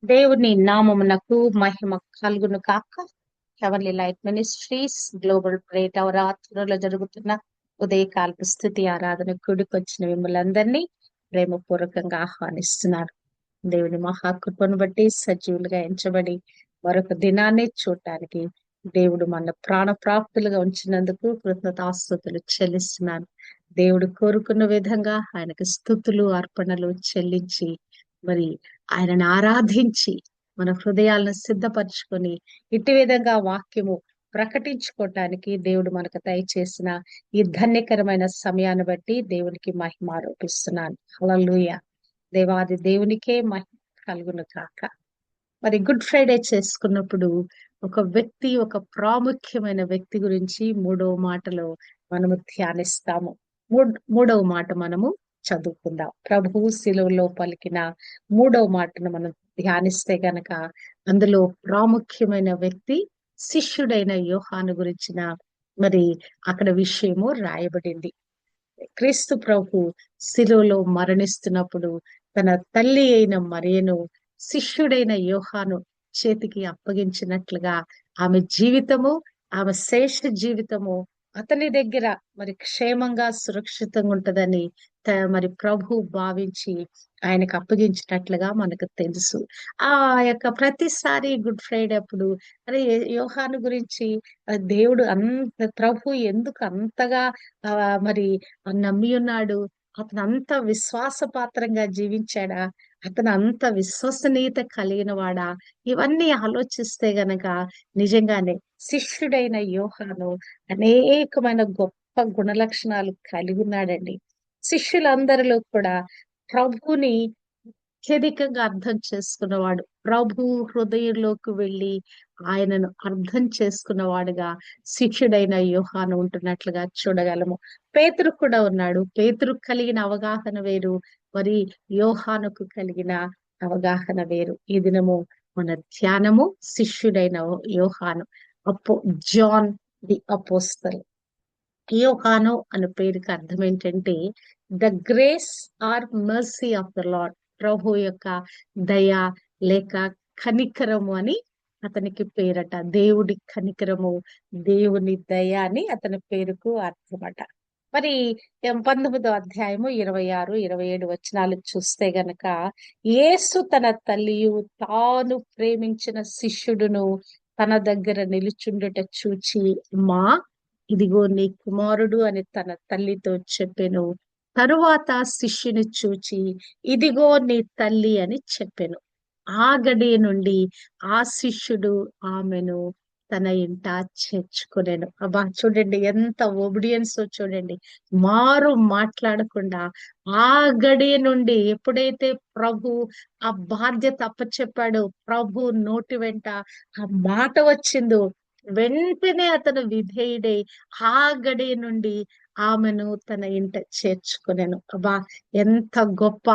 దేవుని నామమునకు మహిమ కలుగును కాక. హెవెన్లీ లైట్ మినిస్ట్రీస్ గ్లోబల్ ప్రేట్ అవరాత్రులలో జరుగుతున్న ఉదయకాలపు స్థుతి ఆరాధన కూడికొచ్చిన మిమ్మల్ని ప్రేమపూర్వకంగా ఆహ్వానిస్తున్నారు. దేవుని మహాకృపను బట్టి సజీవులుగా ఎంచబడి మరొక దినాన్ని చూడటానికి దేవుడు మన ప్రాణప్రాప్తులుగా ఉంచినందుకు కృతజ్ఞతాస్తుతులు చెల్లిస్తున్నాను. దేవుడు కోరుకున్న విధంగా ఆయనకు స్థుతులు అర్పణలు చెల్లించి మరి ఆయనను ఆరాధించి మన హృదయాలను సిద్ధపరచుకొని ఇట్టి విధంగా వాక్యము ప్రకటించుకోవటానికి దేవుడు మనకు దయచేసిన ఈ ధన్యకరమైన సమయాన్ని బట్టి దేవునికి మహిమ ఆరోపిస్తున్నాను. హల్లెలూయా. దేవాది దేవునికే మహిమ కలుగును కాక. మరి గుడ్ ఫ్రైడే చేసుకున్నప్పుడు ఒక ప్రాముఖ్యమైన వ్యక్తి గురించి మూడవ మాటలో మనము ధ్యానిస్తాము. మూడవ మాట మనము చదువుకుందాం. ప్రభువు శిలువలో పలికిన మూడవ మాటను మనం ధ్యానిస్తే గనక అందులో ప్రాముఖ్యమైన వ్యక్తి శిష్యుడైన యోహాను గురించిన మరి అక్కడ విషయము రాయబడింది. క్రీస్తు ప్రభు శిలువలో మరణిస్తున్నప్పుడు తన తల్లి అయిన మరియను శిష్యుడైన యోహాను చేతికి అప్పగించినట్లుగా ఆమె జీవితము, ఆమె శేష జీవితము అతని దగ్గర మరి క్షేమంగా సురక్షితంగా ఉంటదని మరి ప్రభు భావించి ఆయనకు అప్పగించినట్లుగా మనకు తెలుసు. ఆ యొక్క ప్రతిసారి గుడ్ ఫ్రైడే అప్పుడు అరే యోహాను గురించి దేవుడు ప్రభు ఎందుకు అంతగా ఆ మరి నమ్మి ఉన్నాడు, అతను అంత విశ్వాసపాత్రంగా జీవించాడా, అతను అంత విశ్వసనీయత కలిగిన వాడా, ఇవన్నీ ఆలోచిస్తే గనక నిజంగానే శిష్యుడైన యోహాను అనేకమైన గొప్ప గుణలక్షణాలు కలిగి ఉన్నాడండి. శిష్యులందరిలో కూడా ప్రభుని అత్యధికంగా అర్థం చేసుకున్నవాడు, ప్రభు హృదయంలోకి వెళ్ళి ఆయనను అర్థం చేసుకున్నవాడుగా శిష్యుడైన యోహాను ఉంటున్నట్లుగా చూడగలము. పేతురు కూడా ఉన్నాడు. పేతురు కలిగిన అవగాహన వేరు, మరి యోహానుకు కలిగిన అవగాహన వేరు. ఈ దినము మన ధ్యానము శిష్యుడైన యోహాను, అపో జాన్ ది అపోస్తల్. యోహాను అనే పేరుకి అర్థం ఏంటంటే the grace or mercy of the Lord, ప్రభు యొక్క దయ లేక కనికరము అని అతనికి పేరట. దేవుడి కనికరము, దేవుని దయ అని అతని పేరుకు అర్థమట. మరి 19వ అధ్యాయము 26, 27 వచనాలు చూస్తే గనక యేసు తన తల్లియు తాను ప్రేమించిన శిష్యుడును తన దగ్గర నిలుచుండుట చూచి, మా ఇదిగో నీ కుమారుడు అని తన తల్లితో చెప్పెను. తరువాత శిష్యుని చూచి, ఇదిగో నీ తల్లి అని చెప్పెను. ఆ గడియ నుండి ఆ శిష్యుడు ఆమెను తన ఇంట చేర్చుకునేను. అబ్బా చూడండి ఎంత ఒబిడియన్స్ చూడండి. మారు మాట్లాడకుండా ఆ గడియ నుండి ఎప్పుడైతే ప్రభు ఆ బాధ్యత అప్పచెప్పాడో, ప్రభు నోటి వెంట ఆ మాట వచ్చిందో వెంటనే అతను విధేయుడై ఆ గడియ నుండి ఆమెను తన ఇంట చేర్చుకునేను. అబ్బా ఎంత గొప్ప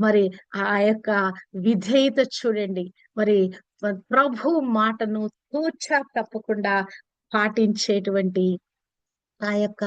మరి ఆ యొక్క విధేయత చూడండి. మరి ప్రభు మాటను తూచా తప్పకుండా పాటించేటువంటి ఆ యొక్క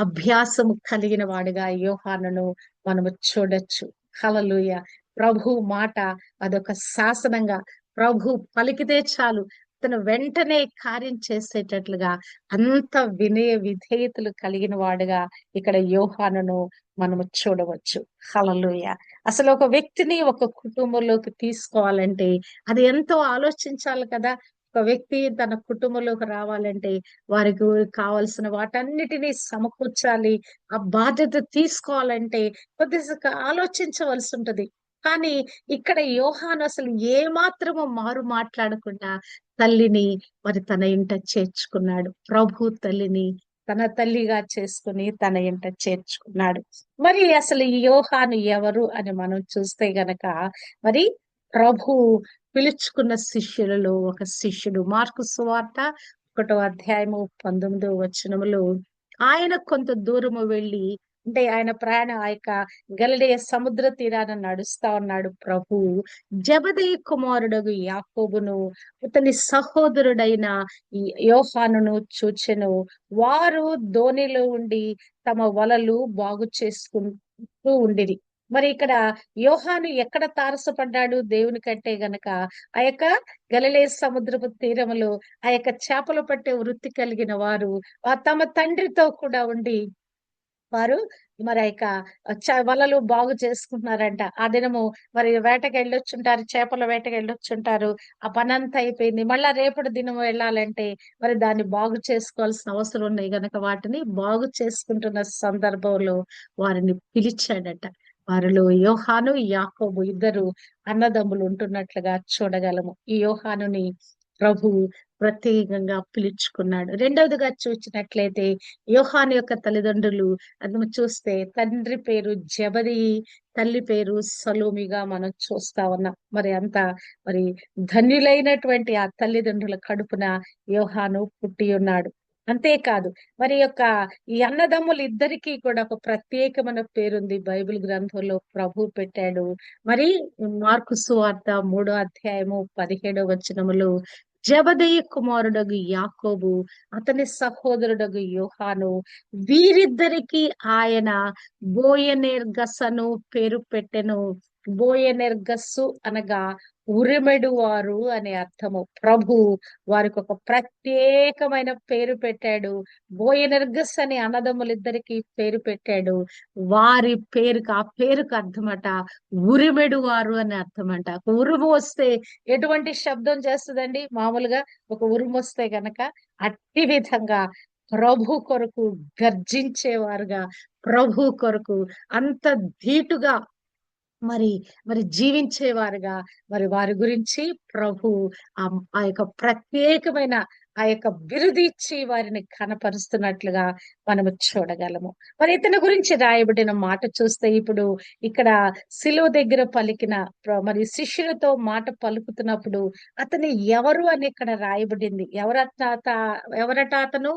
అభ్యాసము కలిగిన వాడిగా యోహానును మనము చూడొచ్చు. హల్లెలూయా. ప్రభు మాట అదొక శాసనంగా, ప్రభు పలికితే చాలు అతను వెంటనే కార్యం చేసేటట్లుగా అంత వినయ విధేయతలు కలిగిన వాడుగా ఇక్కడ యోహానును మనము చూడవచ్చు. హల్లెలూయా. అసలు ఒక వ్యక్తిని ఒక కుటుంబంలోకి తీసుకోవాలంటే అది ఎంతో ఆలోచించాలి కదా. ఒక వ్యక్తి తన కుటుంబంలోకి రావాలంటే వారికి కావాల్సిన వాటన్నిటినీ సమకూర్చాలి. ఆ బాధ్యత తీసుకోవాలంటే కొద్దిగా ఆలోచించవలసి ఉంటది. కానీ ఇక్కడ యోహాను అసలు ఏ మాత్రము మారు మాట్లాడకుండా తల్లిని మరి తన ఇంట చేర్చుకున్నాడు. ప్రభు తల్లిని తన తల్లిగా చేసుకుని తన ఇంట చేర్చుకున్నాడు. మరి అసలు ఈ యోహాను ఎవరు అని మనం చూస్తే గనక మరి ప్రభు పిలుచుకున్న శిష్యులలో ఒక శిష్యుడు. మార్కు సువార్త 1వ అధ్యాయము 19వ వచనములో ఆయన కొంత దూరము వెళ్ళి, అంటే ఆయన ప్రయాణం ఆ యొక్క గలిలయ సముద్ర తీరాన నడుస్తా ఉన్నాడు. ప్రభు జెబెదయి కుమారుడగు యాకోబును అతని సహోదరుడైన యోహానును చూచెను. వారు దోణిలో ఉండి తమ వలలు బాగు చేసుకుంటూ ఉండిరి. మరి ఇక్కడ యోహాను ఎక్కడ తారసపడ్డాడు దేవుని కంటే గనక ఆ యొక్క గలిలయ సముద్రపు తీరములో ఆ యొక్క చేపలు పట్టే వృత్తి కలిగిన వారు తమ తండ్రితో కూడా ఉండి వారు మరి ఆ యొక్క వలలు బాగు చేసుకుంటున్నారంట. ఆ దినము మరి వేటకి వెళ్ళొచ్చుంటారు, చేపల వేటకి వెళ్ళొచ్చుంటారు. ఆ పని అంతా అయిపోయింది. మళ్ళా రేపటి దినం వెళ్ళాలంటే మరి దాన్ని బాగు చేసుకోవాల్సిన అవసరం ఉన్నాయి గనక వాటిని బాగు చేసుకుంటున్న సందర్భంలో వారిని పిలిచాడట. వారిలో యోహాను, యాకోబు ఇద్దరు అన్నదమ్ములు ఉంటున్నట్లుగా చూడగలము. ఈ యోహానుని ప్రభువు ప్రత్యేకంగా పిలుచుకున్నాడు. రెండవదిగా చూసినట్లయితే యోహాను యొక్క తల్లిదండ్రులు అది చూస్తే తండ్రి పేరు జబది, తల్లి పేరు సలోమిగా మనం చూస్తా ఉన్నాం. మరి అంత మరి ధన్యులైనటువంటి ఆ తల్లిదండ్రుల కడుపున యోహాను పుట్టి ఉన్నాడు. అంతేకాదు మరి యొక్క ఈ అన్నదమ్ములు ఇద్దరికీ కూడా ఒక ప్రత్యేకమైన పేరుంది బైబిల్ గ్రంథంలో ప్రభు పెట్టాడు. మరి మార్కు సువార్త 3వ అధ్యాయము 17వ వచనములో జబదయి కుమారుడగు యాకోబు, అతని సహోదరుడగు యోహాను, వీరిద్దరికి ఆయన బోయనెర్గసను పేరు పెట్టెను. బోయనెర్గస్సు అనగా ఉరిమెడు వారు అనే అర్థము. ప్రభు వారికి ఒక ప్రత్యేకమైన పేరు పెట్టాడు. బోయనెర్గస్ అనే అన్నదమ్ములిద్దరికి పేరు పెట్టాడు. వారి పేరుకు ఆ పేరుకు అర్థమట ఉరిమెడు వారు అని అర్థమంట. ఒక ఉరుము వస్తే ఎటువంటి శబ్దం చేస్తుందండి? మామూలుగా ఒక ఉరుము వస్తే గనక అట్టి విధంగా ప్రభు కొరకు గర్జించేవారుగా, ప్రభు కొరకు అంత ధీటుగా మరి మరి జీవించేవారుగా మరి వారి గురించి ప్రభు ఆ యొక్క ప్రత్యేకమైన ఆ యొక్క బిరుదు ఇచ్చి వారిని కనపరుస్తున్నట్లుగా మనము చూడగలము. మరి ఇతని గురించి రాయబడిన మాట చూస్తే ఇప్పుడు ఇక్కడ శిలువ దగ్గర పలికిన మరి శిష్యులతో మాట పలుకుతున్నప్పుడు అతను ఎవరు అని ఇక్కడ రాయబడింది. ఎవరట అతను?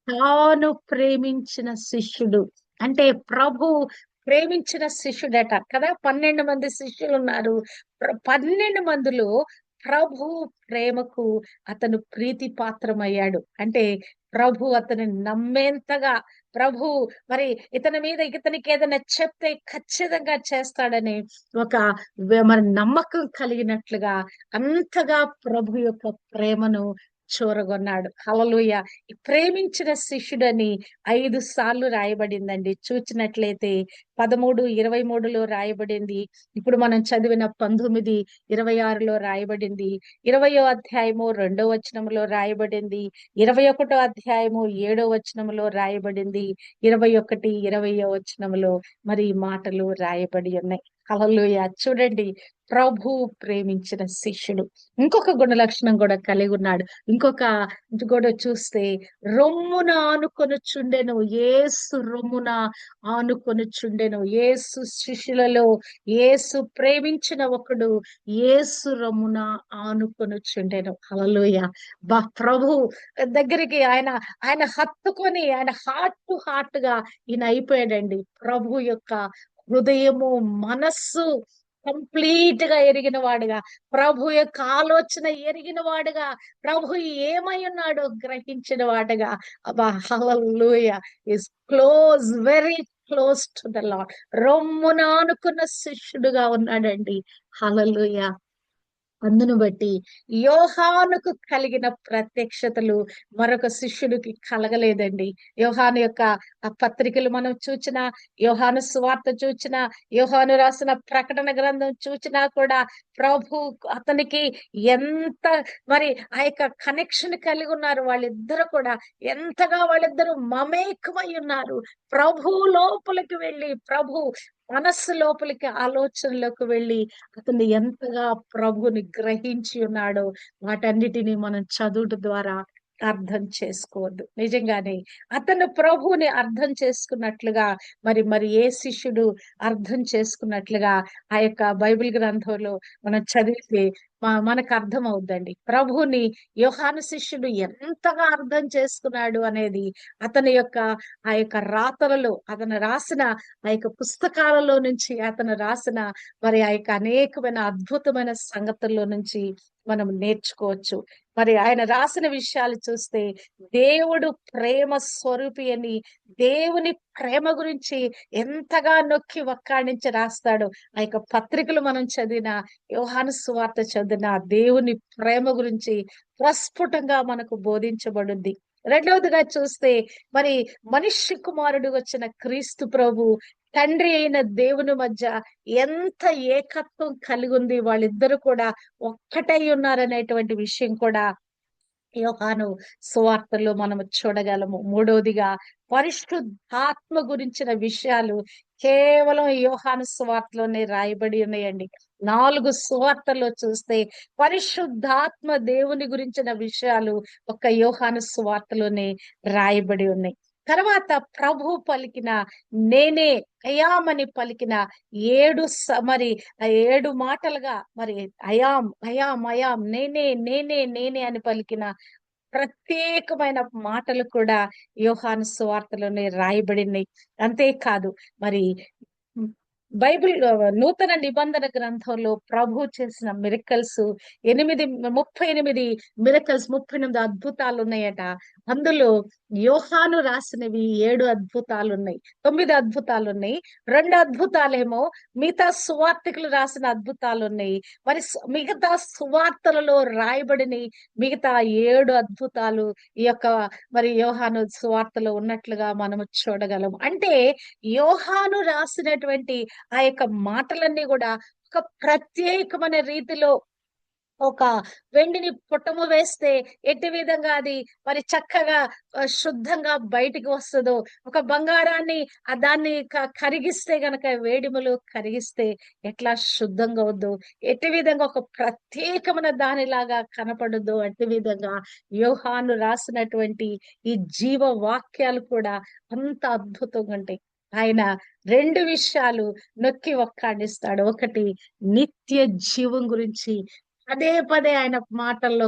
తాను ప్రేమించిన శిష్యుడు. అంటే ప్రభు ప్రేమించిన శిష్యుడట కదా. 12 మంది శిష్యులు ఉన్నారు. 12 మందిలో ప్రభు ప్రేమకు అతను ప్రీతి పాత్రమయ్యాడు. అంటే ప్రభు అతని నమ్మేంతగా, ప్రభు మరి ఇతనికి ఏదైనా చెప్తే ఖచ్చితంగా చేస్తాడని ఒక మరి నమ్మకం కలిగినట్లుగా అంతగా ప్రభు యొక్క ప్రేమను చూరగొన్నాడు. హల్లెలూయా. ఈ ప్రేమించిన శిష్యుడని 5 సార్లు రాయబడిందండి. చూచినట్లయితే 13:23లో రాయబడింది. ఇప్పుడు మనం చదివిన 19:26లో రాయబడింది. 20వ అధ్యాయము 2వ వచనంలో రాయబడింది. 21వ అధ్యాయము 7వ వచనంలో రాయబడింది. 21, 20వ వచనంలో మరి ఈ మాటలు రాయబడి ఉన్నాయి. హల్లెలూయా. చూడండి, ప్రభు ప్రేమించిన శిష్యుడు. ఇంకొక గుణ లక్షణం కూడా కలిగి ఉన్నాడు. కూడా చూస్తే రొమ్మున ఆనుకొనుచుండెను. యేసు రొమ్మున ఆనుకొనుచుండెను. యేసు శిష్యులలో యేసు ప్రేమించిన ఒకడు యేసు రొమ్మున ఆనుకొనుచుండెను. హల్లెలూయా. ప్రభు దగ్గరికి ఆయన హత్తుకొని ఆయన హార్ట్ టు హార్ట్ గా ఈయన అయిపోయాడండి. ప్రభు యొక్క హృదయము, మనస్సు కంప్లీట్ గా ఎరిగిన వాడుగా, ప్రభు యొక్క ఆలోచన ఎరిగిన వాడుగా, ప్రభు ఏమై ఉన్నాడో గ్రహించిన వాడుగా, అబ్బా hallelujah, is close, very close to the Lord. రొమ్మున ఆనుకున్న శిష్యుడుగా ఉన్నాడండి. హల్లెలూయా. అందును బట్టి యోహానుకు కలిగిన ప్రత్యక్షతలు మరొక శిష్యుడికి కలగలేదండి. యోహాను యొక్క ఆ పత్రికలు మనం చూచినా, యోహాను సువార్త చూచినా, యోహాను రాసిన ప్రకటన గ్రంథం చూచినా కూడా ప్రభు అతనికి ఎంత మరి ఆ యొక్క కనెక్షన్ కలిగి ఉన్నారు. వాళ్ళిద్దరు కూడా ఎంతగా వాళ్ళిద్దరూ మమేకమై ఉన్నారు. ప్రభు లోపలికి వెళ్ళి, ప్రభు మనస్సు లోపలికి, ఆలోచనలోకి వెళ్ళి అతను ఎంతగా ప్రభుని గ్రహించి ఉన్నాడో వాటన్నిటిని మనం చదువుట ద్వారా అర్థం చేసుకోవద్దు. నిజంగానే అతను ప్రభువుని అర్థం చేసుకున్నట్లుగా మరి ఏ శిష్యుడు అర్థం చేసుకున్నట్లుగా ఆ యొక్క బైబిల్ గ్రంథంలో మనం చదివితే మనకు అర్థం అవుద్దండి. ప్రభుని యోహాను శిష్యుడు ఎంతగా అర్థం చేసుకున్నాడు అనేది అతని యొక్క ఆ యొక్క రాతలలో, అతను రాసిన ఆ యొక్క పుస్తకాలలో నుంచి, అతను రాసిన మరి ఆ యొక్క అనేకమైన అద్భుతమైన సంగతుల్లో నుంచి మనం నేర్చుకోవచ్చు. మరి ఆయన రాసిన విషయాలు చూస్తే దేవుడు ప్రేమ స్వరూపి అని, దేవుని ప్రేమ గురించి ఎంతగా నొక్కి వక్కాణించి రాస్తాడు. ఆ యొక్క పత్రికలు మనం చదివిన, యోహాను సువార్త చదివిన దేవుని ప్రేమ గురించి ప్రస్ఫుటంగా మనకు బోధించబడింది. రెండవదిగా చూస్తే మరి మనిషి కుమారుడు వచ్చిన క్రీస్తు ప్రభు తండ్రి అయిన దేవుని మధ్య ఎంత ఏకత్వం కలిగి ఉంది, వాళ్ళిద్దరు కూడా ఒక్కటై ఉన్నారనేటువంటి విషయం కూడా యోహాను సువార్తలో మనము చూడగలము. మూడవదిగా పరిశుద్ధాత్మ గురించిన విషయాలు కేవలం యోహాను సువార్తలోనే రాయబడి ఉన్నాయండి. 4 సువార్తల్లో చూస్తే పరిశుద్ధాత్మ దేవుని గురించిన విషయాలు ఒక యోహాను సువార్తలోనే రాయబడి ఉన్నాయి. తర్వాత ప్రభు పలికిన నేనే అయామని పలికిన 7 మరి ఆ 7 మాటలుగా మరి అయాం అయాం అయాం నేనే నేనే నేనే అని పలికిన ప్రత్యేకమైన మాటలు కూడా యోహాను సువార్తలోనే రాయబడినాయి. అంతేకాదు మరి హ్మ్. నూతన నిబంధన గ్రంథంలో ప్రభు చేసిన మిరకల్స్ 38 మిరకల్స్, 38 అద్భుతాలు ఉన్నాయట. అందులో యోహాను రాసినవి 7 అద్భుతాలు ఉన్నాయి. 9 అద్భుతాలు ఉన్నాయి. 2 అద్భుతాలేమో మిగతా సువార్తికులు రాసిన అద్భుతాలు ఉన్నాయి. మరి మిగతా సువార్తలలో రాయబడిన మిగతా 7 అద్భుతాలు ఈ యొక్క మరి యోహాను సువార్తలో ఉన్నట్లుగా మనము చూడగలం. అంటే యోహాను రాసినటువంటి ఆ యొక్క మాటలన్నీ కూడా ఒక ప్రత్యేకమైన రీతిలో ఒక వెండిని పుటము వేస్తే ఎట్టి విధంగా అది మరి చక్కగా శుద్ధంగా బయటికి వస్తుందో, ఒక బంగారాన్ని దాన్ని కరిగిస్తే గనక వేడిములు కరిగిస్తే ఎట్లా శుద్ధంగా అవుద్దో, ఎట్టి విధంగా ఒక ప్రత్యేకమైన దానిలాగా కనపడుద్దో, అట్టి విధంగా యోహాను రాసినటువంటి ఈ జీవ వాక్యాలు కూడా అంత అద్భుతంగా ఉంటాయి. ఆయన 2 విషయాలు నొక్కి వక్కాణిస్తాడు. ఒకటి నిత్య జీవం గురించి పదే పదే ఆయన మాటల్లో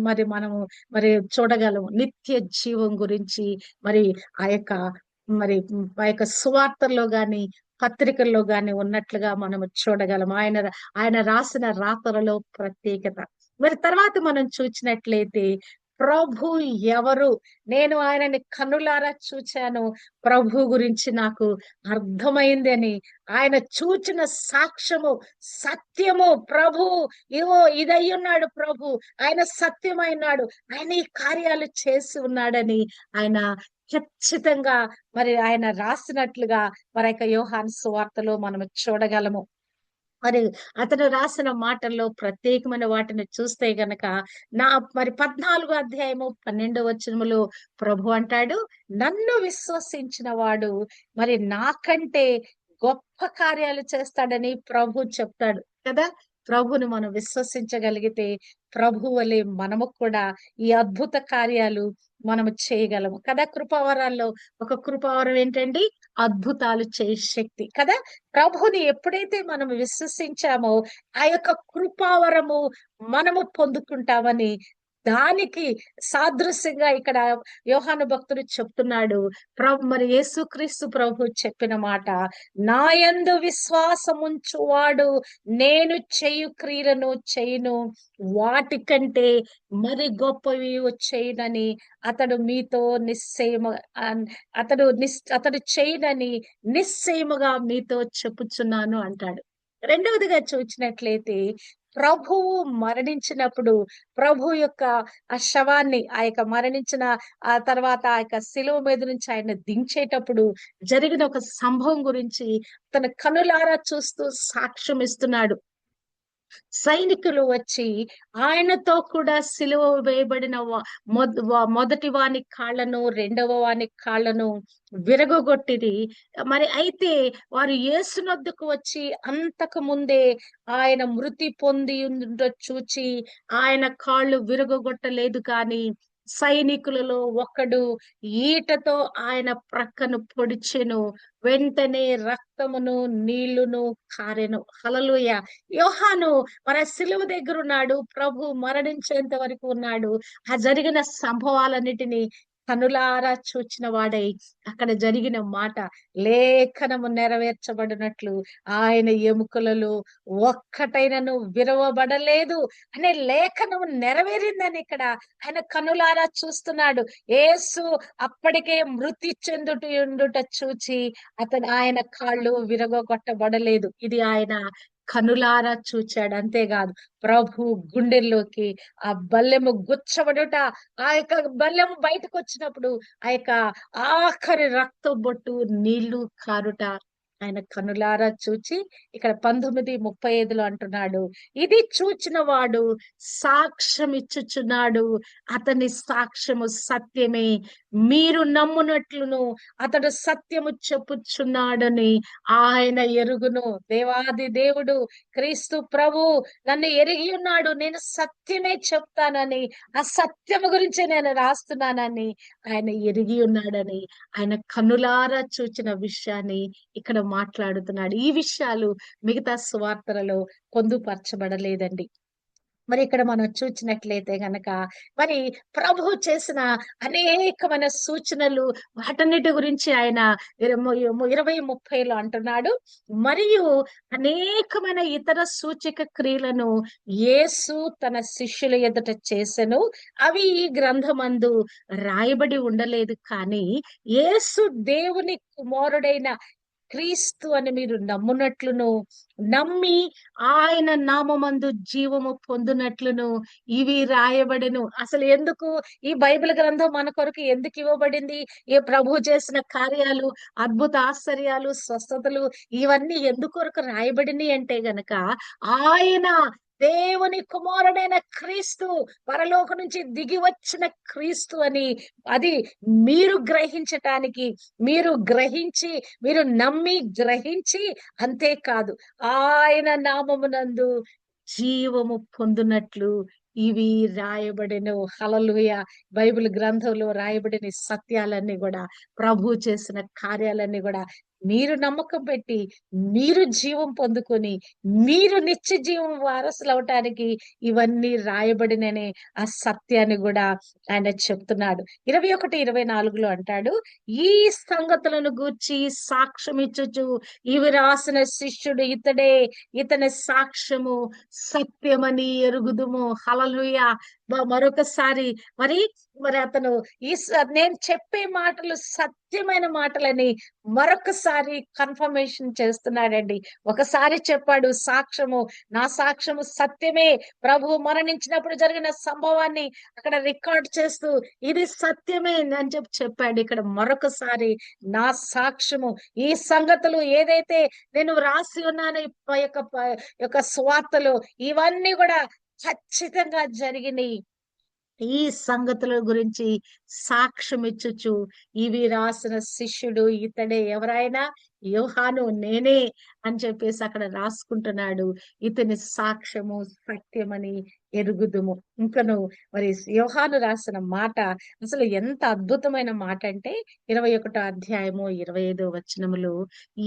మరి మనము మరి చూడగలము. నిత్య జీవం గురించి మరి ఆ యొక్క మరి ఆ యొక్క సువార్తల్లో గాని, పత్రికల్లో గాని ఉన్నట్లుగా మనము చూడగలం. ఆయన రాసిన రాతలలో ప్రత్యేకత. మరి తర్వాత మనం చూచినట్లయితే ప్రభు ఎవరు? నేను ఆయనని కన్నులారా చూచాను. ప్రభు గురించి నాకు అర్థమైంది అని ఆయన చూచిన సాక్ష్యము, సత్యము ప్రభు ఇదయ్యున్నాడు ప్రభు. ఆయన సత్యమైనాడు. ఆయన ఈ కార్యాలు చేసి ఉన్నాడని ఆయన ఖచ్చితంగా మరి ఆయన రాసినట్లుగా మరి యొక్క యోహాను సువార్తలో మనం చూడగలము. మరి అతను రాసిన మాటల్లో ప్రత్యేకమైన వాటిని చూస్తే గనక మరి 14 అధ్యాయము 12 వచనములో ప్రభు అంటాడు, నన్ను విశ్వసించిన వాడు మరి నాకంటే గొప్ప కార్యాలు చేస్తాడని ప్రభు చెప్తాడు కదా. ప్రభుని మనం విశ్వసించగలిగితే ప్రభు వలె మనము కూడా ఈ అద్భుత కార్యాలు మనము చేయగలము కదా. కృపావరాల్లో ఒక కృపావరం ఏంటండి? అద్భుతాలు చేయ శక్తి కదా. ప్రభుని ఎప్పుడైతే మనం విశ్వసించామో ఆ యొక్క కృపావరము మనము పొందుకుంటామని దానికి సాదృశ్యంగా ఇక్కడ యోహాను భక్తుడు చెప్తున్నాడు. మరి యేసుక్రీస్తు ప్రభు చెప్పిన మాట, నా యందు విశ్వాసముంచువాడు నేను చేయు క్రియలను చేయును, వాటికంటే మరి గొప్పవి చేయనని అతడు మీతో అతడు చేయనని నిశ్చయముగా మీతో చెప్పుచున్నాను అంటాడు. రెండవదిగా చూచినట్లయితే ప్రభువు మరణించినప్పుడు ప్రభు యొక్క ఆ శవాన్ని ఆ యొక్క మరణించిన ఆ తర్వాత ఆ యొక్క శిలువ మీద నుంచి ఆయన దించేటప్పుడు జరిగిన ఒక సంభవం గురించి తన కనులారా చూస్తూ సాక్ష్యం ఇస్తున్నాడు. సైనికులు వచ్చి ఆయనతో కూడా సిలువ వేయబడిన మొదటి వాని కాళ్ళను, రెండవ వాని కాళ్ళను విరగొట్టిరి. మరి అయితే వారు యేసునొద్దకు వచ్చి అంతకు ముందే ఆయన మృతి పొంది చూచి ఆయన కాళ్ళు విరగొట్టలేదు కానీ సైనికులలో ఒకడు ఈటతో ఆయన ప్రక్కను పొడిచెను, వెంటనే రక్తమును నీళ్లును కారెను. హల్లెలూయా. యోహాను మరి సిలువ దగ్గర ఉన్నాడు. ప్రభు మరణించేంత వరకు ఉన్నాడు. ఆ జరిగిన సంభవాలన్నిటినీ కనులారా చూచిన వాడై అక్కడ జరిగిన మాట లేఖనము నెరవేర్చబడినట్లు ఆయన ఎముకలలో ఒక్కటైనను విరవబడలేదు అనే లేఖనము నెరవేరిందని ఇక్కడ ఆయన కనులారా చూస్తున్నాడు. యేసు అప్పటికే మృతి చెందుట చూచి ఆయన కాళ్ళు విరగొట్టబడలేదు. ఇది ఆయన కనులారా చూచాడు. అంతేకాదు ప్రభు గుండెల్లోకి ఆ బల్లెము గుచ్చబడుట, ఆ యొక్క బల్లెము బయటకు వచ్చినప్పుడు ఆ యొక్క ఆఖరి రక్త బొట్టు నీళ్లు కారుట ఆయన కనులారా చూచి ఇక్కడ 19:35 అంటున్నాడు, ఇది చూచిన వాడు సాక్ష్యం ఇచ్చుచున్నాడు, అతని సాక్ష్యము సత్యమే, మీరు నమ్మునట్లును అతడు సత్యము చెప్పుచున్నాడని ఆయన ఎరుగును. దేవాది దేవుడు క్రీస్తు ప్రభు నన్ను ఎరిగి ఉన్నాడు, నేను సత్యమే చెప్తానని, ఆ సత్యము గురించి నేను రాస్తున్నానని ఆయన ఎరిగి ఉన్నాడని ఆయన కనులారా చూచిన విషయాన్ని ఇక్కడ మాట్లాడుతున్నాడు. ఈ విషయాలు మిగతా సువార్తలలో పొందుపరచబడలేదండి. మరి ఇక్కడ మనం చూసినట్లయితే గనక మరి ప్రభు చేసిన అనేకమైన సూచనలు వాటన్నిటి గురించి ఆయన 20:30 అంటున్నాడు. మరియు అనేకమైన ఇతర సూచక క్రియలను యేసు తన శిష్యుల ఎదుట చేసెను, అవి ఈ గ్రంథమందు రాయబడి ఉండలేదు. కానీ యేసు దేవుని కుమారుడైన క్రీస్తు అని మీరు నమ్మునట్లును, నమ్మి ఆయన నామమందు జీవము పొందునట్లును ఇవి రాయబడెను. అసలు ఎందుకు ఈ బైబిల్ గ్రంథం మన కొరకు ఎందుకు ఇవ్వబడింది? ఈ ప్రభు చేసిన కార్యాలు, అద్భుత ఆశ్చర్యాలు, స్వస్థతలు ఇవన్నీ ఎందుకొరకు రాయబడినాయి అంటే గనక ఆయన దేవుని కుమారుడైన క్రీస్తు, పరలోక నుంచి దిగి వచ్చిన క్రీస్తు అని అది మీరు గ్రహించటానికి, మీరు గ్రహించి, మీరు నమ్మి గ్రహించి, అంతేకాదు ఆయన నామమునందు జీవము పొందునట్లు ఇవి రాయబడిన. హల్లెలూయా. బైబిల్ గ్రంథంలో రాయబడిన సత్యాలన్నీ కూడా, ప్రభు చేసిన కార్యాలన్నీ కూడా మీరు నమ్మకం పెట్టి, మీరు జీవం పొందుకొని, మీరు నిత్య జీవం వారసులు అవటానికి ఇవన్నీ రాయబడిననే ఆ సత్యాన్ని కూడా ఆయన చెప్తున్నాడు. 21:24 అంటాడు, ఈ సంగతులను గూర్చి సాక్ష్యం ఇచ్చుచు ఇవి రాసిన శిష్యుడు ఇతడే, ఇతని సాక్ష్యము సత్యమని ఎరుగుదుము. హల్లెలూయా. మరొకసారి మరి మరి అతను నేను చెప్పే మాటలు సత్యమైన మాటలని మరొకసారి కన్ఫర్మేషన్ చేస్తున్నాడండి. ఒకసారి చెప్పాడు సాక్ష్యము, నా సాక్ష్యము సత్యమే, ప్రభువు మరణించినప్పుడు జరిగిన సంభవాన్ని అక్కడ రికార్డ్ చేస్తూ ఇది సత్యమే అని చెప్పాడు. ఇక్కడ మరొకసారి నా సాక్ష్యము, ఈ సంగతులు ఏదైతే నేను రాసి ఉన్నాను ఈ యొక్క స్వార్తలో, ఇవన్నీ కూడా ఖచ్చితంగా జరిగినాయి. ఈ సంగతుల గురించి సాక్ష్యం ఇచ్చుచు ఇవి రాసిన శిష్యుడు ఇతడే. ఎవరైనా? యోహాను, నేనే అని చెప్పేసి అక్కడ రాసుకుంటున్నాడు. ఇతని సాక్ష్యము సత్యమని ఎరుగుదుము. ఇంకను మరి యోహాను రాసిన మాట అసలు ఎంత అద్భుతమైన మాట అంటే 21వ అధ్యాయము 25వ వచనములు,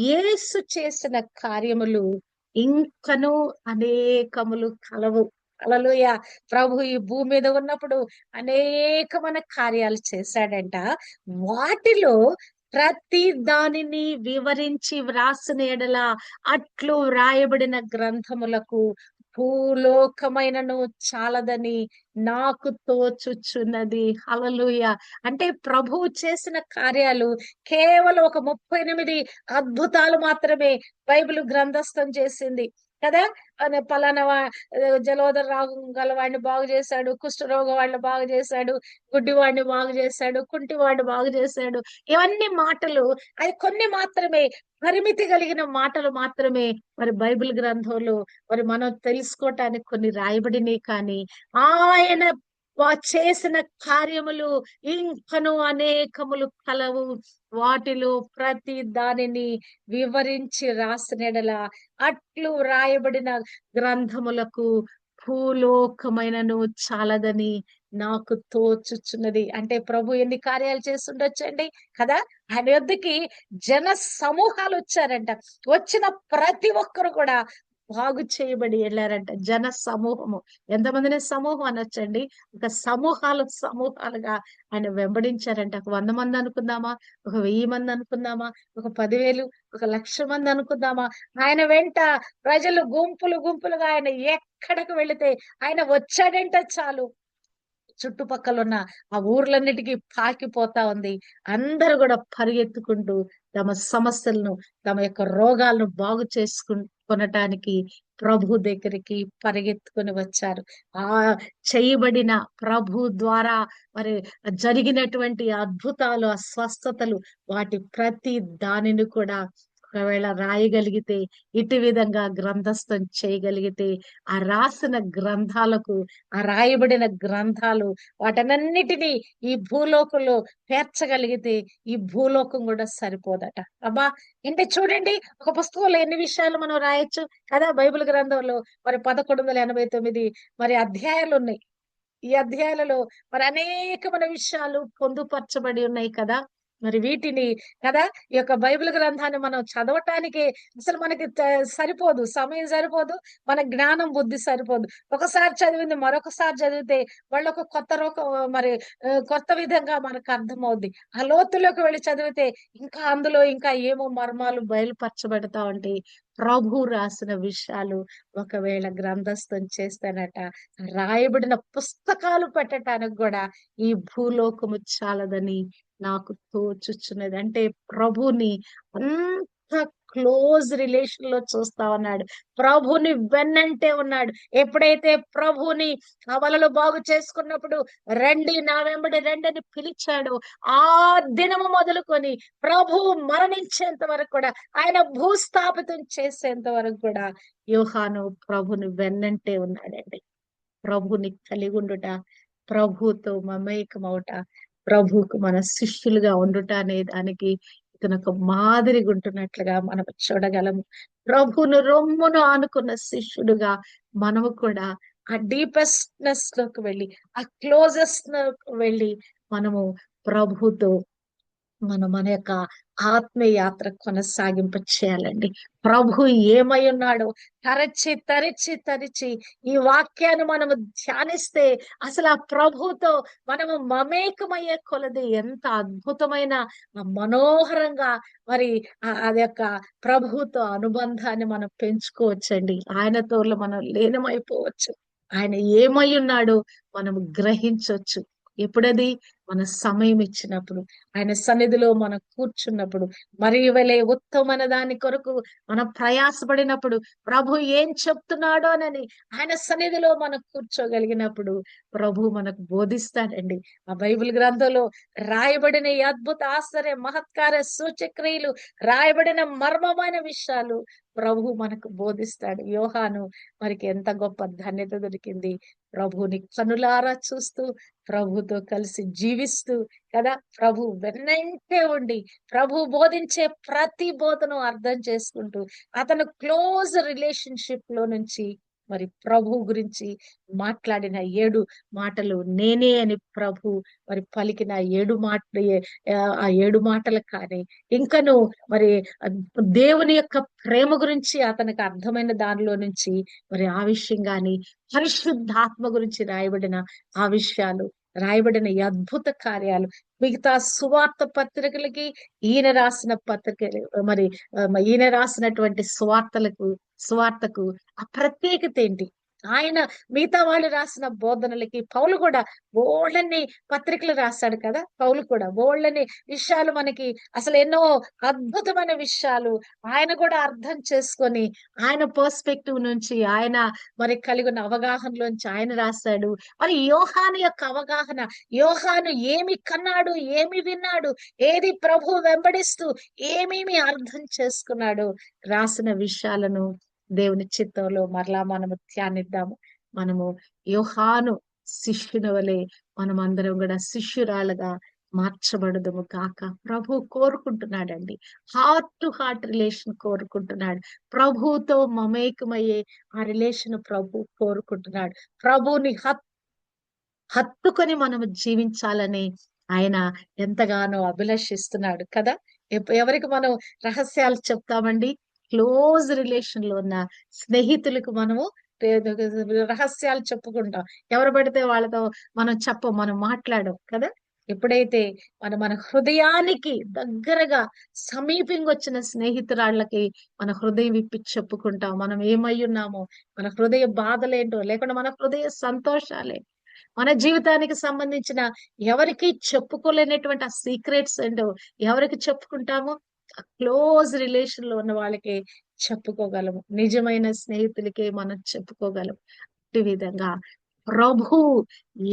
యేసు చేసిన కార్యములు ఇంకను అనేకములు కలవు. హల్లెలూయా. ప్రభు ఈ భూమి మీద ఉన్నప్పుడు అనేకమైన కార్యాలు చేశాడంట. వాటిలో ప్రతి దానిని వివరించి వ్రాసిన ఎడల అట్లు వ్రాయబడిన గ్రంథములకు భూలోకమైనను చాలదని నాకు తోచుచున్నది. హల్లెలూయా. అంటే ప్రభువు చేసిన కార్యాలు కేవలం ఒక 38 అద్భుతాలు మాత్రమే బైబిల్ గ్రంథస్థం చేసింది కదా. పలానా జలోదర రోగం గల వాడిని బాగు చేశాడు, కుష్ఠరోగం వాడిని బాగు చేశాడు, గుడ్డి వాడిని బాగు చేశాడు, కుంటి వాడిని బాగు చేశాడు. ఇవన్నీ మాటలు అది కొన్ని మాత్రమే, పరిమితి కలిగిన మాటలు మాత్రమే మరి బైబిల్ గ్రంథంలో మరి మనం తెలుసుకోవటానికి కొన్ని రాయబడినాయి. కానీ ఆయన చేసిన కార్యములు ఇంకను అనేకములు కలవు. వాటిలో ప్రతి దానిని వివరించి రాసినెడల అట్లు రాయబడిన గ్రంథములకు భూలోకమైనను చాలదని నాకు తోచుచున్నది. అంటే ప్రభు ఎన్ని కార్యాలు చేస్తుండొచ్చండి కదా. ఆయన యొద్దకి జన సమూహాలు వచ్చారంట. వచ్చిన ప్రతి ఒక్కరు కూడా బాగు చేయబడి వెళ్ళారంట. జన సమూహము, ఎంతమందిని సమూహం అనొచ్చండి, ఒక సమూహాలుగా ఆయన వెంబడించారంట. ఒక 100 మంది అనుకుందామా, ఒక 1000 మంది అనుకుందామా, ఒక 10,000, ఒక 1,00,000 మంది అనుకుందామా, ఆయన వెంట ప్రజలు గుంపులు గుంపులుగా, ఆయన ఎక్కడికి వెళితే ఆయన వచ్చాడంటే చాలు, చుట్టుపక్కల ఉన్న ఆ ఊర్లన్నిటికీ పాకిపోతా ఉంది. అందరూ కూడా పరిగెత్తుకుంటూ తమ సమస్యలను, తమ యొక్క రోగాలను బాగు కొనటానికి ప్రభు దగ్గరికి పరిగెత్తుకొని వచ్చారు. ఆ చేయబడిన ప్రభు ద్వారా మరి జరిగినటువంటి అద్భుతాలు, ఆ స్వస్థతలు, వాటి ప్రతి దానిని కూడా ఒకవేళ రాయగలిగితే, ఇటు విధంగా గ్రంథస్థం చేయగలిగితే, ఆ రాసిన గ్రంథాలకు, ఆ రాయబడిన గ్రంథాలు వాటన్నిటినీ ఈ భూలోకంలో పేర్చగలిగితే ఈ భూలోకం కూడా సరిపోదట. అబ్బా, అంటే చూడండి, ఒక పుస్తకంలో ఎన్ని విషయాలు మనం రాయొచ్చు కదా. బైబిల్ గ్రంథంలో మరి 1189 మరి అధ్యాయాలు ఉన్నాయి. ఈ అధ్యాయాలలో మరి అనేకమైన విషయాలు పొందుపరచబడి ఉన్నాయి కదా. మరి వీటిని కదా, ఈ యొక్క బైబిల్ గ్రంథాన్ని మనం చదవటానికి అసలు మనకి సరిపోదు, సమయం సరిపోదు, మన జ్ఞానం బుద్ధి సరిపోదు. ఒకసారి చదివింది మరొకసారి చదివితే వాళ్ళొక కొత్త రూపం, మరి కొత్త విధంగా మనకు అర్థమవుద్ది. ఆ లోతులోకి వెళ్ళి చదివితే ఇంకా అందులో ఇంకా ఏమో మర్మాలు బయలుపరచబడతా ఉంటాయి. ప్రభు రాసిన విషయాలు ఒకవేళ గ్రంథస్థం చేస్తానట, రాయబడిన పుస్తకాలు పెట్టడానికి కూడా ఈ భూలోకము చాలదని నాకు తోచుచున్నది. అంటే ప్రభుని అంత క్లోజ్ రిలేషన్ లో చూస్తా ఉన్నాడు. ప్రభుని వెన్నంటే ఉన్నాడు. ఎప్పుడైతే ప్రభుని ఆ వలలు బాగు చేసుకున్నప్పుడు రండి నా వెంబడి రండి అని పిలిచాడు, ఆ దినము మొదలుకొని ప్రభు మరణించేంత వరకు కూడా, ఆయన భూస్థాపితం చేసేంత వరకు కూడా యోహాను ప్రభుని వెన్నంటే ఉన్నాడండి. ప్రభుని కలిగి ఉండుట, ప్రభుతో మమేకమవుట, ప్రభుకు మన శిష్యులుగా ఉండుట అనే దానికి ఇతను ఒక మాదిరిగా ఉంటున్నట్లుగా మనం చూడగలము. ప్రభును రొమ్మును ఆనుకున్న శిష్యుడుగా మనము కూడా ఆ డీపెస్ట్నెస్ లోకి వెళ్ళి, ఆ క్లోజెస్ట్ వెళ్ళి మనము ప్రభుతో మన యొక్క ఆత్మీయ యాత్ర కొనసాగింప చేయాలండి. ప్రభు ఏమై ఉన్నాడో తరచి తరచి తరచి ఈ వాక్యాన్ని మనము ధ్యానిస్తే అసలు ఆ ప్రభుతో మనము మమేకమయ్యే కొలది ఎంత అద్భుతమైన మనోహరంగా మరి అది యొక్క ప్రభుతో అనుబంధాన్ని మనం పెంచుకోవచ్చండి. ఆయనతో మనం లీనమైపోవచ్చు. ఆయన ఏమై ఉన్నాడో మనం గ్రహించవచ్చు. ఎప్పుడది మన సమయం ఇచ్చినప్పుడు, ఆయన సన్నిధిలో మనం కూర్చున్నప్పుడు, మరి వలె ఉత్తమమైన దాని కొరకు మనం ప్రయాసపడినప్పుడు, ప్రభు ఏం చెప్తున్నాడోనని ఆయన సన్నిధిలో మనం కూర్చోగలిగినప్పుడు ప్రభు మనకు బోధిస్తాడండి. ఆ బైబిల్ గ్రంథంలో రాయబడిన ఈ అద్భుత ఆశ్చర్య మహత్కార సూచక్రియలు, రాయబడిన మర్మమైన విషయాలు ప్రభు మనకు బోధిస్తాడు. యోహాను మరికి ఎంత గొప్ప ధన్యత దొరికింది. ప్రభుని కనులారా చూస్తూ, ప్రభుతో కలిసి జీవిస్తూ కదా, ప్రభు వెన్నంటే ఉండి ప్రభు బోధించే ప్రతి బోధను అర్థం చేసుకుంటూ, అతను క్లోజ్ రిలేషన్షిప్ లో నుంచి మరి ప్రభు గురించి మాట్లాడిన 7 మాటలు నేనే అని ప్రభు మరి పలికిన 7 మాటలు, ఆ 7 మాటలు కానీ, ఇంకను మరి దేవుని యొక్క ప్రేమ గురించి అతనికి అర్థమైన దానిలో నుంచి మరి ఆ విషయం గాని, పరిశుద్ధాత్మ గురించి రాయబడిన ఆ విషయాలు, రాయబడిన ఈ అద్భుత కార్యాలు, మిగతా సువార్త పత్రికలకి ఈయన రాసిన పత్రిక మరి ఈయన రాసినటువంటి సువార్తకు ఆ ప్రత్యేకత ఏంటి, ఆయన మిగతా వాళ్ళు రాసిన బోధనలకి, పౌలు కూడా బోళ్ళని పత్రికలు రాశాడు కదా. పౌలు కూడా బోళ్ళని విషయాలు మనకి, అసలు ఎన్నో అద్భుతమైన విషయాలు ఆయన కూడా అర్థం చేసుకొని, ఆయన పర్స్పెక్టివ్ నుంచి, ఆయన మరి కలిగిన అవగాహనలోంచి ఆయన రాశాడు. మరి యోహాను యొక్క అవగాహన, యోహాను ఏమి కన్నాడు, ఏమి విన్నాడు, ఏది ప్రభు వెంబడిస్తూ ఏమేమి అర్థం చేసుకున్నాడు, రాసిన విషయాలను దేవుని చిత్తంలో మరలా మనము ధ్యానిద్దాము. మనము యోహాను శిష్యుని వలె మనం అందరం కూడా శిష్యురాలుగా మార్చబడదుము కాక ప్రభు కోరుకుంటున్నాడండి. హార్ట్ టు హార్ట్ రిలేషన్ కోరుకుంటున్నాడు. ప్రభుతో మమేకమయ్యే ఆ రిలేషన్ ప్రభు కోరుకుంటున్నాడు. ప్రభుని హత్తుకొని మనము జీవించాలని ఆయన ఎంతగానో అభిలషిస్తున్నాడు కదా. ఎవరికి మనం రహస్యాలు చెప్తామండి? క్లోజ్ రిలేషన్ లో ఉన్న స్నేహితులకు మనము రహస్యాలు చెప్పుకుంటాం. ఎవరు పడితే వాళ్ళతో మనం చెప్పం, మనం మాట్లాడం కదా. ఎప్పుడైతే మన హృదయానికి దగ్గరగా సమీపంగా వచ్చిన స్నేహితురాళ్ళకి మన హృదయం విప్పి చెప్పుకుంటాం, మనం ఏమై ఉన్నామో, మన హృదయ బాధలేంటో, లేకుండా మన హృదయ సంతోషాలే, మన జీవితానికి సంబంధించిన ఎవరికి చెప్పుకోలేనటువంటి ఆ సీక్రెట్స్ ఏంటో ఎవరికి చెప్పుకుంటామో, క్లోజ్ రిలేషన్ లో ఉన్న వాళ్ళకి చెప్పుకోగలము. నిజమైన స్నేహితులకే మనం చెప్పుకోగలం. ఈ విధంగా ప్రభు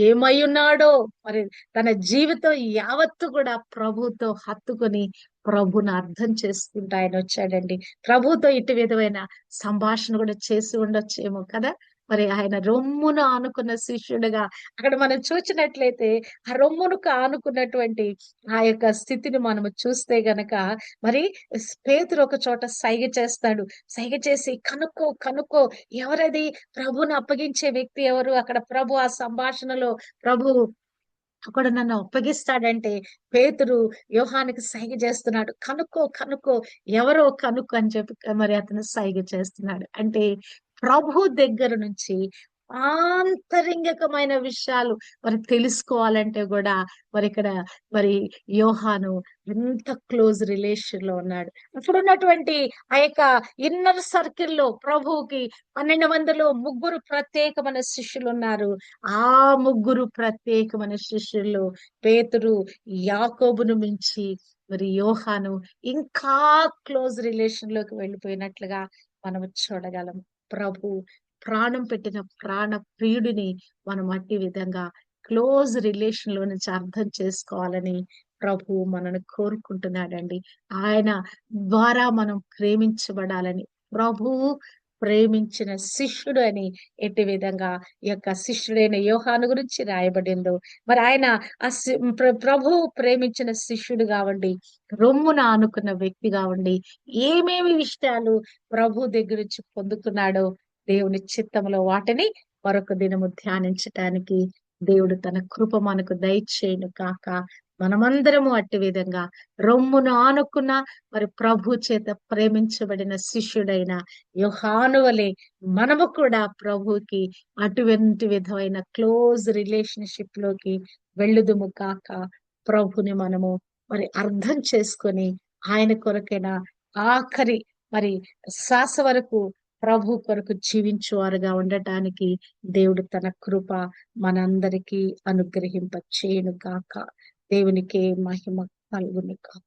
ఏమై ఉన్నాడో, మరి తన జీవితం యావత్తు కూడా ప్రభుతో హత్తుకొని ప్రభుని అర్థం చేసుకుంటూ ఆయన వచ్చాడండి. ప్రభుతో ఇటు విధమైన సంభాషణ కూడా చేసి ఉండొచ్చేమో కదా. మరి ఆయన రొమ్మును ఆనుకున్న శిష్యుడిగా అక్కడ మనం చూసినట్లయితే, ఆ రొమ్మునుకు ఆనుకున్నటువంటి ఆ యొక్క స్థితిని మనము చూస్తే గనక, మరి పేతురు ఒక చోట సైగ చేస్తాడు. సైగ చేసి కనుక్కో కనుక్కో, ఎవరది ప్రభుని అప్పగించే వ్యక్తి ఎవరు, అక్కడ ప్రభు ఆ సంభాషణలో ప్రభు అక్కడ నన్ను అప్పగిస్తాడంటే పేతురు యోహానికి సైగ చేస్తున్నాడు, కనుక్కో కనుక్కో, ఎవరో కనుక్కో అని చెప్పి మరి అతను సైగ చేస్తున్నాడు. అంటే ప్రభు దగ్గర నుంచి ఆంతరింగికమైన విషయాలు మరి తెలుసుకోవాలంటే కూడా మరి ఇక్కడ మరి యోహాను ఎంత క్లోజ్ రిలేషన్ లో ఉన్నాడు. ఇప్పుడున్నటువంటి ఆ యొక్క ఇన్నర్ సర్కిల్లో ప్రభువుకి 12 మందిలో ముగ్గురు ప్రత్యేకమైన శిష్యులు ఉన్నారు. ఆ ముగ్గురు ప్రత్యేకమైన శిష్యుల్లో పేతురు, యాకోబును మించి మరి యోహాను ఇంకా క్లోజ్ రిలేషన్ లోకి వెళ్ళిపోయినట్లుగా మనం చూడగలం. ప్రభు ప్రాణం పెట్టిన ప్రాణ ప్రియుడిని మనం అట్టి విధంగా క్లోజ్ రిలేషన్ లో నుంచి అర్థం చేసుకోవాలని ప్రభు మనను కోరుకుంటున్నాడండి. ఆయన ద్వారా మనం ప్రేమించబడాలని, ప్రభువు ప్రేమించిన శిష్యుడు అని ఎట్టి విధంగా ఈ యొక్క శిష్యుడైన యోహాను గురించి రాయబడిందో, మరి ఆయన ఆ ప్రభువు ప్రేమించిన శిష్యుడు కావండి, రొమ్మున ఆనుకున్న వ్యక్తి కావండి, ఏమేమి విషయాలు ప్రభు దగ్గర నుంచి పొందుకున్నాడో దేవుని చిత్తంలో వాటిని మరొక దినము ధ్యానించటానికి దేవుడు తన కృప మనకు దయచేయును కాక. మనమందరము అట్టి విధంగా రొమ్మును ఆనుకున్న మరి ప్రభు చేత ప్రేమించబడిన శిష్యుడైన యోహాను వలె మనము కూడా ప్రభుకి అటువంటి విధమైన క్లోజ్ రిలేషన్షిప్ లోకి వెళ్ళుదుము కాక. ప్రభుని మనము మరి అర్థం చేసుకొని ఆయన కొరకైనా ఆఖరి మరి శ్వాస వరకు ప్రభు కొరకు జీవించువారుగా ఉండటానికి దేవుడు తన కృప మనందరికీ అనుగ్రహింప చేయను కాక. దేవునికే మహిమ కలుగును కాక.